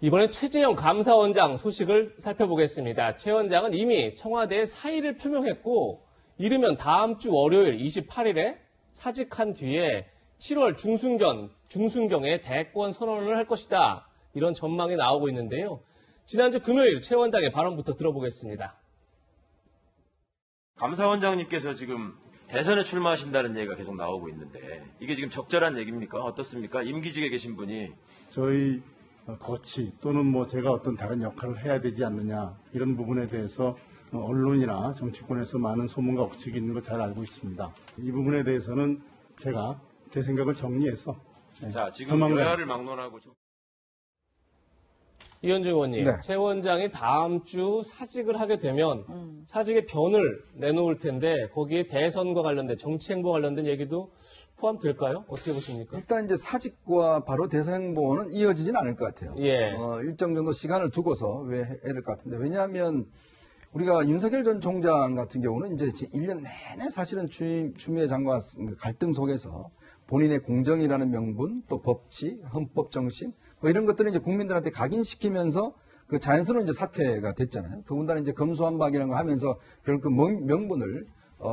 이번엔 최재형 감사원장 소식을 살펴보겠습니다. 최 원장은 이미 청와대에 사의를 표명했고 이르면 다음 주 월요일 28일에 사직한 뒤에 7월 중순경에 대권 선언을 할 것이다. 이런 전망이 나오고 있는데요. 지난주 금요일 최 원장의 발언부터 들어보겠습니다. 감사원장님께서 지금 대선에 출마하신다는 얘기가 계속 나오고 있는데 이게 지금 적절한 얘기입니까? 어떻습니까? 임기직에 계신 분이. 저희 거치 또는 제가 어떤 다른 역할을 해야 되지 않느냐 이런 부분에 대해서 언론이나 정치권에서 많은 소문과 억측이 있는 거 잘 알고 있습니다. 이 부분에 대해서는 제가 제 생각을 정리해서 자, 지금 조만간 여야를 막론하고 이현주 의원님, 네. 최 원장이 다음 주 사직을 하게 되면 사직의 변을 내놓을 텐데 거기에 대선과 관련된 정치 행보와 관련된 얘기도 포함될까요? 어떻게 보십니까? 일단 이제 사직과 바로 대선 행보는 이어지진 않을 것 같아요. 예. 일정 정도 시간을 두고서 왜 해야 될 것 같은데 왜냐하면 우리가 윤석열 전 총장 같은 경우는 이제 1년 내내 사실은 추미애 장관 갈등 속에서 본인의 공정이라는 명분, 또 법치, 헌법 정신 이런 것들을 이제 국민들한테 각인시키면서 그 자연스러운 이제 사퇴가 됐잖아요. 더군다나 이제 검수완박이라는 걸 하면서 결국 그 명분을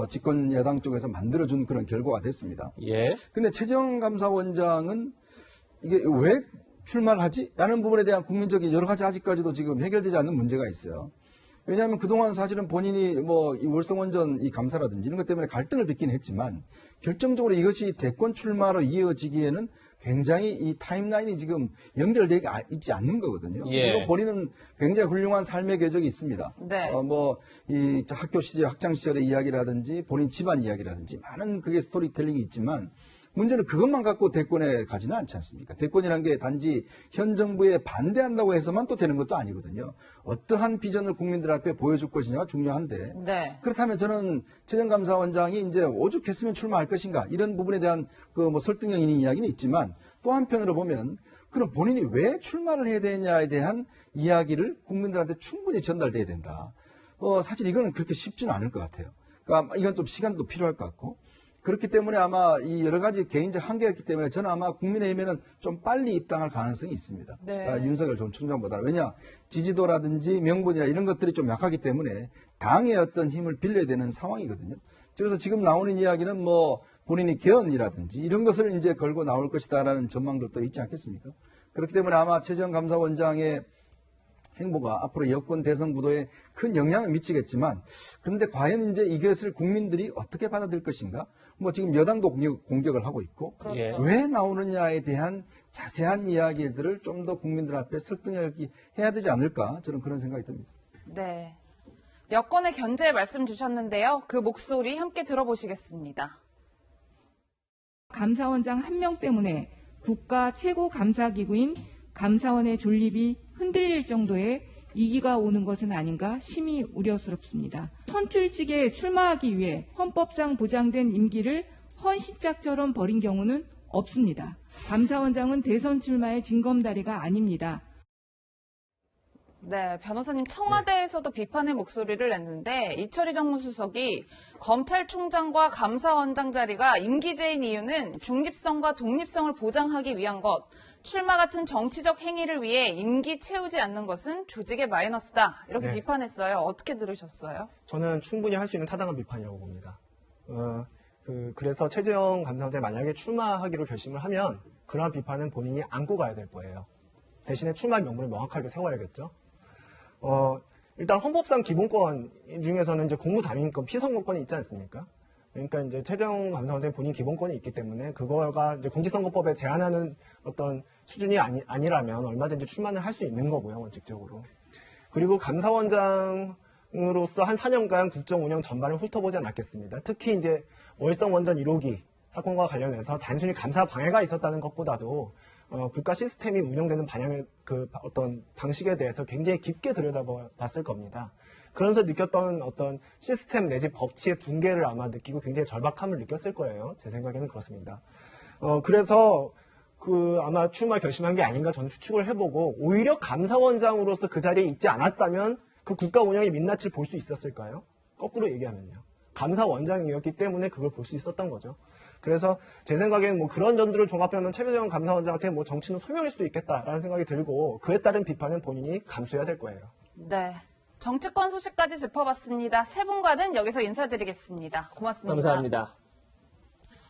집권 여당 쪽에서 만들어준 그런 결과가 됐습니다. 예. 근데 최재형 감사원장은 이게 왜 출마를 하지? 라는 부분에 대한 국민적인 여러 가지 아직까지도 지금 해결되지 않는 문제가 있어요. 왜냐하면 그동안 사실은 본인이 이 월성원전 이 감사라든지 이런 것 때문에 갈등을 빚긴 했지만 결정적으로 이것이 대권 출마로 이어지기에는 굉장히 이 타임라인이 지금 연결되어 있지 않는 거거든요. 예. 그리고 본인은 굉장히 훌륭한 삶의 궤적이 있습니다. 네. 이 학교 시절, 학창 시절의 이야기라든지 본인 집안 이야기라든지 많은 그게 스토리텔링이 있지만 문제는 그것만 갖고 대권에 가지는 않지 않습니까? 대권이라는 게 단지 현 정부에 반대한다고 해서만 또 되는 것도 아니거든요. 어떠한 비전을 국민들 앞에 보여줄 것이냐가 중요한데 네. 그렇다면 저는 최재형 감사원장이 이제 오죽했으면 출마할 것인가 이런 부분에 대한 설득력 있는 이야기는 있지만 또 한편으로 보면 그럼 본인이 왜 출마를 해야 되냐에 대한 이야기를 국민들한테 충분히 전달돼야 된다. 사실 이거는 그렇게 쉽지는 않을 것 같아요. 그러니까 이건 좀 시간도 필요할 것 같고 그렇기 때문에 아마 이 여러 가지 개인적 한계가 있기 때문에 저는 아마 국민의힘에는 좀 빨리 입당할 가능성이 있습니다. 네. 윤석열 전 총장보다. 왜냐? 지지도라든지 명분이나 이런 것들이 좀 약하기 때문에 당의 어떤 힘을 빌려야 되는 상황이거든요. 그래서 지금 나오는 이야기는 본인이 개헌이라든지 이런 것을 이제 걸고 나올 것이다라는 전망들도 있지 않겠습니까? 그렇기 때문에 아마 최재형 감사원장의 행보가 앞으로 여권 대선 구도에 큰 영향을 미치겠지만 그런데 과연 이제 이것을 국민들이 어떻게 받아들일 것인가? 지금 여당도 공격을 하고 있고 예. 왜 나오느냐에 대한 자세한 이야기들을 좀 더 국민들 앞에 설득력이 해야 되지 않을까? 저는 그런 생각이 듭니다. 네. 여권의 견제 말씀 주셨는데요. 그 목소리 함께 들어보시겠습니다. 감사원장 한 명 때문에 국가 최고 감사기구인 감사원의 존립이 흔들릴 정도의 위기가 오는 것은 아닌가 심히 우려스럽습니다. 선출직에 출마하기 위해 헌법상 보장된 임기를 헌신짝처럼 버린 경우는 없습니다. 감사원장은 대선 출마의 징검다리가 아닙니다. 네, 변호사님 청와대에서도 비판의 목소리를 냈는데 이철희 정무수석이 검찰총장과 감사원장 자리가 임기제인 이유는 중립성과 독립성을 보장하기 위한 것, 출마 같은 정치적 행위를 위해 임기 채우지 않는 것은 조직의 마이너스다. 이렇게 네. 비판했어요. 어떻게 들으셨어요? 저는 충분히 할 수 있는 타당한 비판이라고 봅니다. 그래서 최재형 감사원장이 만약에 출마하기로 결심을 하면 그러한 비판은 본인이 안고 가야 될 거예요. 대신에 출마 명분을 명확하게 세워야겠죠. 일단 헌법상 기본권 중에서는 이제 공무담임권, 피선거권이 있지 않습니까? 그러니까 이제 최재형 감사원장이 본인 기본권이 있기 때문에 그거가 이제 공직선거법에 제한하는 어떤 수준이 아니라면 얼마든지 출마를 할 수 있는 거고요, 원칙적으로. 그리고 감사원장으로서 한 4년간 국정 운영 전반을 훑어보지 않았겠습니다. 특히 이제 월성원전 1호기 사건과 관련해서 단순히 감사 방해가 있었다는 것보다도 국가 시스템이 운영되는 방향의 어떤 방식에 대해서 굉장히 깊게 들여다봤을 겁니다. 그러면서 느꼈던 어떤 시스템 내지 법치의 붕괴를 아마 느끼고 굉장히 절박함을 느꼈을 거예요. 제 생각에는 그렇습니다. 그래서 아마 출마 결심한 게 아닌가 저는 추측을 해보고 오히려 감사원장으로서 그 자리에 있지 않았다면 그 국가 운영의 민낯을 볼 수 있었을까요? 거꾸로 얘기하면요. 감사원장이었기 때문에 그걸 볼 수 있었던 거죠. 그래서 제 생각에는 뭐 그런 점들을 종합하면 최재형 감사원장한테 뭐 정치는 소명일 수도 있겠다라는 생각이 들고 그에 따른 비판은 본인이 감수해야 될 거예요. 네. 정치권 소식까지 짚어봤습니다. 세 분과는 여기서 인사드리겠습니다. 고맙습니다. 감사합니다.